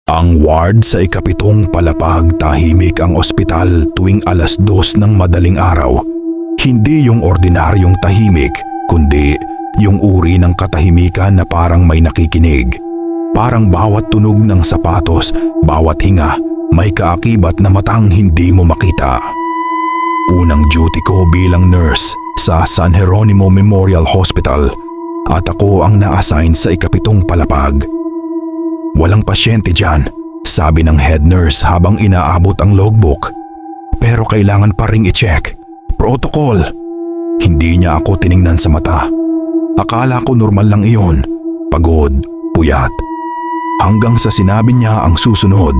Ang ward sa ikapitong palapag, tahimik ang ospital tuwing 2:00 ng madaling araw. Hindi yung ordinaryong tahimik, kundi yung uri ng katahimikan na parang may nakikinig. Parang bawat tunog ng sapatos, bawat hinga, may kaakibat na matang hindi mo makita. Unang duty ko bilang nurse sa San Jeronimo Memorial Hospital at ako ang na-assign sa ikapitong palapag. Walang pasyente dyan, sabi ng head nurse habang inaabot ang logbook. Pero kailangan pa ring i-check. Protocol. Hindi niya ako tiningnan sa mata. Akala ko normal lang iyon. Pagod, puyat. Hanggang sa sinabi niya ang susunod.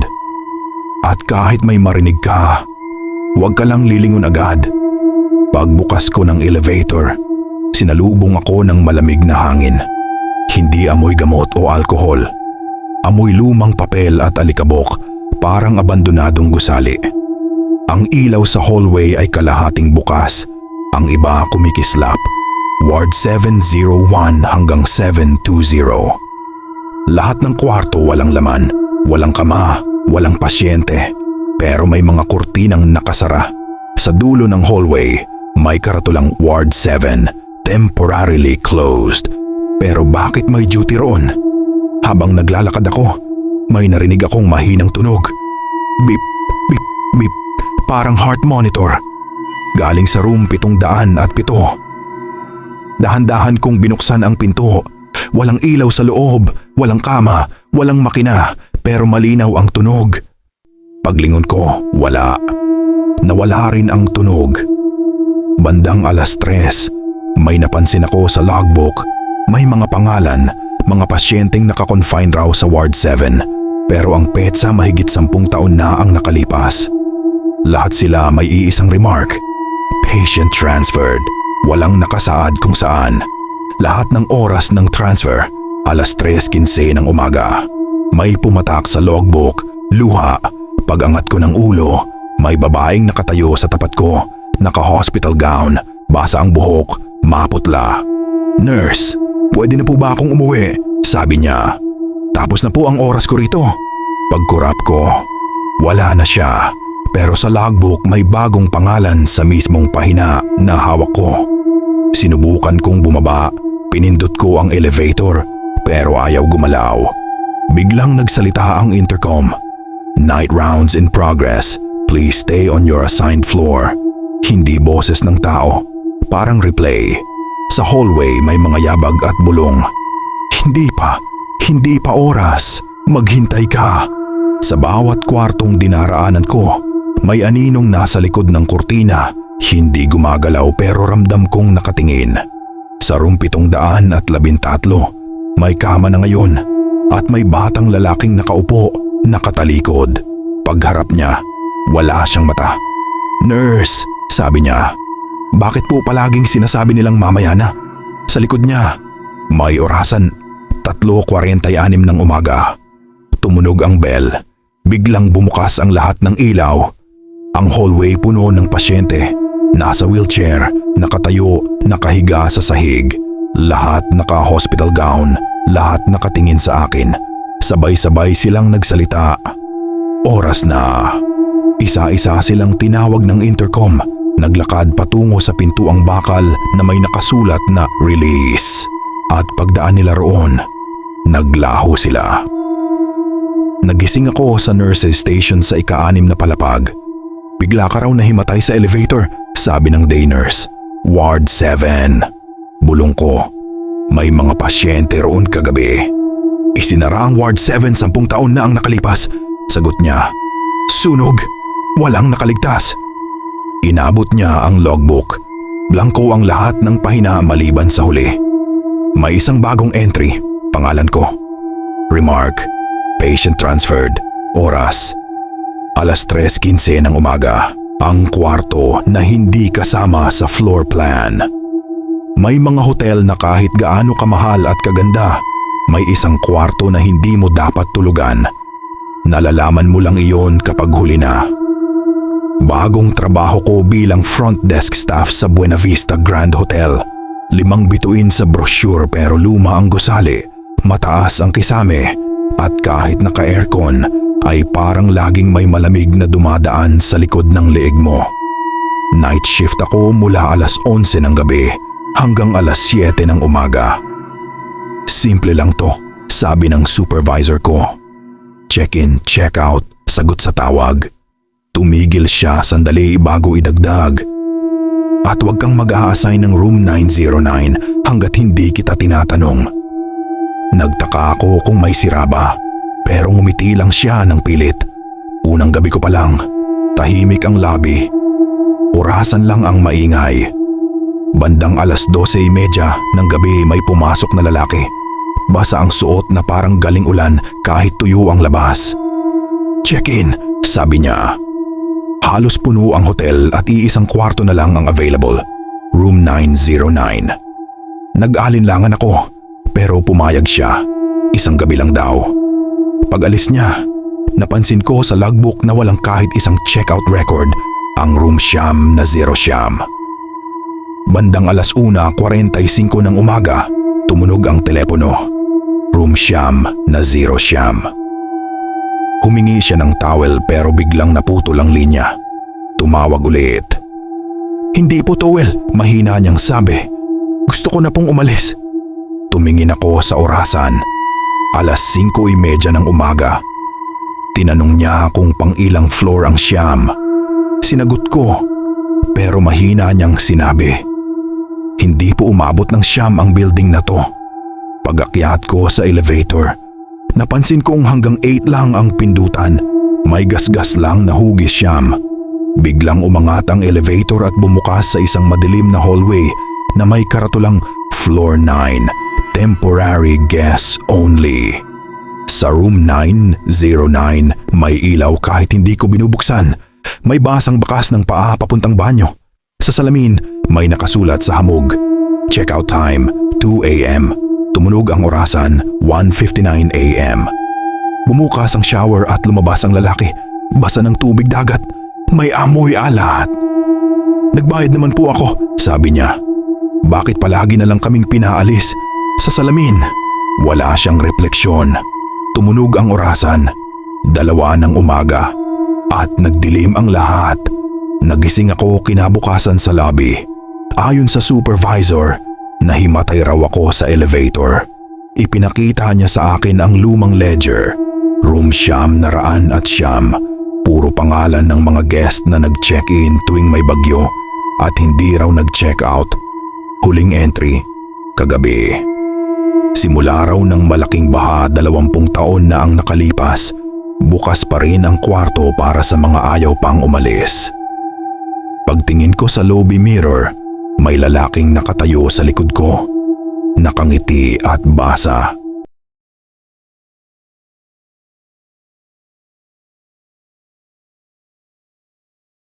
At kahit may marinig ka, huwag ka lang lilingon agad. Pagbukas ko ng elevator, sinalubong ako ng malamig na hangin. Hindi amoy gamot o alkohol. Amoy lumang papel at alikabok, parang abandonadong gusali. Ang ilaw sa hallway ay kalahating bukas, ang iba kumikislap. Ward 701 hanggang 720. Lahat ng kwarto walang laman, walang kama, walang pasyente, pero may mga kurtinang nakasara. Sa dulo ng hallway, may karatulang Ward 7, temporarily closed. Pero bakit may duty roon? Habang naglalakad ako, may narinig akong mahinang tunog. Beep, beep, beep, parang heart monitor. Galing sa room 707. Dahan-dahan kong binuksan ang pinto. Walang ilaw sa loob, walang kama, walang makina, pero malinaw ang tunog. Paglingon ko, wala. Nawala rin ang tunog. Bandang 3:00, may napansin ako sa logbook. May mga pangalan, mga pasyenteng nakakonfine raw sa Ward 7, pero ang petsa mahigit 10 taon na ang nakalipas. Lahat sila may iisang remark. Patient transferred. Walang nakasaad kung saan. Lahat ng oras ng transfer, 3:15 ng umaga. May pumatak sa logbook, luha. Pag-angat ko ng ulo, may babaeng nakatayo sa tapat ko, naka-hospital gown, basa ang buhok, maputla. Nurse, pwede na po ba akong umuwi? Sabi niya. Tapos na po ang oras ko rito. Pagkurap ko, wala na siya. Pero sa logbook may bagong pangalan sa mismong pahina na hawak ko. Sinubukan kong bumaba, pinindot ko ang elevator, pero ayaw gumalaw. Biglang nagsalita ang intercom. Night rounds in progress. Please stay on your assigned floor. Hindi boses ng tao, parang replay. Sa hallway may mga yabag at bulong. Hindi pa oras. Maghintay ka. Sa bawat kwartong dinaraanan ko, may aninong nasa likod ng kurtina. Hindi gumagalaw pero ramdam kong nakatingin. Sa room 713, may kama na ngayon at may batang lalaking nakaupo, nakatalikod. Pagharap niya, wala siyang mata. Nurse, sabi niya. Bakit po palaging sinasabi nilang mamaya na? Sa likod niya, may orasan, 3:46 ng umaga. Tumunog ang bell. Biglang bumukas ang lahat ng ilaw. Ang hallway puno ng pasyente. Nasa wheelchair, nakatayo, nakahiga sa sahig. Lahat naka-hospital gown, lahat nakatingin sa akin. Sabay-sabay silang nagsalita. Oras na. Isa-isa silang tinawag ng intercom. Naglakad patungo sa pintuang bakal na may nakasulat na release. At pagdaan nila roon, naglaho sila. Nagising ako sa nurses station sa ika-6 na palapag. Bigla ka raw nahimatay sa elevator, sabi ng day nurse. Ward 7. Bulong ko. May mga pasyente roon kagabi. Isinara ang Ward 7, 10 taon na ang nakalipas. Sagot niya. Sunog. Walang nakaligtas. Inabot niya ang logbook. Blanko ang lahat ng pahina maliban sa huli. May isang bagong entry. Pangalan ko. Remark. Patient transferred. Oras. 3:15 ng umaga. Ang kwarto na hindi kasama sa floor plan. May mga hotel na kahit gaano kamahal at kaganda, may isang kwarto na hindi mo dapat tulugan. Nalalaman mo lang iyon kapag huli na. Bagong trabaho ko bilang front desk staff sa Buena Vista Grand Hotel. 5 bituin sa brochure pero luma ang gusali. Mataas ang kisame. At kahit naka-aircon ay parang laging may malamig na dumadaan sa likod ng leeg mo. Night shift ako mula alas 11 ng gabi hanggang alas 7 ng umaga. Simple lang to, sabi ng supervisor ko. Check-in, check-out, sagot sa tawag. Tumigil siya sandali bago idagdag. At huwag kang mag-a-assign ng room 909 hanggat hindi kita tinatanong. Nagtaka ako kung may sira ba, pero ngumiti lang siya ng pilit. Unang gabi ko pa lang, tahimik ang lobby. Orasan lang ang maingay. Bandang alas 12:30 ng gabi may pumasok na lalaki. Basa ang suot na parang galing ulan kahit tuyo ang labas. Check-in, sabi niya. Halos puno ang hotel at iisang kwarto na lang ang available. Room 909. Nag-alinlangan ako pero pumayag siya. Isang gabi lang daw. Pag-alis niya, napansin ko sa logbook na walang kahit isang checkout record ang room siyam na 0 siyam. Bandang alas 1:45 ng umaga, tumunog ang telepono. Room siyam na 0 siyam. Humingi siya ng towel pero biglang naputol ang linya. Tumawag ulit. Hindi po towel, mahina niyang sabi. Gusto ko na pong umalis. Tumingin ako sa orasan. Alas 5:30 ng umaga. Tinanong niya kung pang ilang floor ang siyam. Sinagot ko, pero mahina niyang sinabi. Hindi po umabot ng siyam ang building na to. Pag-akyat ko sa elevator, napansin kong hanggang 8 lang ang pindutan. May gasgas lang na hugis siyam. Biglang umangat ang elevator at bumukas sa isang madilim na hallway na may karatulang Floor 9, Temporary Guests Only. Sa room 909 may ilaw kahit hindi ko binubuksan. May basang bakas ng paa papuntang banyo. Sa salamin may nakasulat sa hamog, Checkout time 2 a.m. Tumunog ang orasan 1:59 a.m. Bumukas ang shower at lumabas ang lalaki. Basa ng tubig dagat. May amoy alat. Nagbayad naman po ako, sabi niya. Bakit palagi na lang kaming pinaalis? Sa salamin, wala siyang refleksyon. Tumunog ang orasan 2 ng umaga at nagdilim ang lahat. Nagising ako kinabukasan sa lobby. Ayon sa supervisor, nahimatay raw ako sa elevator. Ipinakita niya sa akin ang lumang ledger. Room siyam na 109. Puro pangalan ng mga guest na nag-check-in tuwing may bagyo at hindi raw nag-check out. Huling entry, kagabi. Simula raw ng malaking baha 20 taon na ang nakalipas, bukas pa rin ang kwarto para sa mga ayaw pang umalis. Pagtingin ko sa lobby mirror, may lalaking nakatayo sa likod ko. Nakangiti at basa.